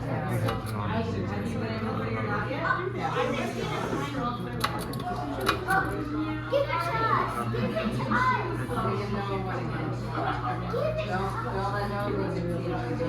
We have Give it to us. Give it to us. Don't let no one Give it to us.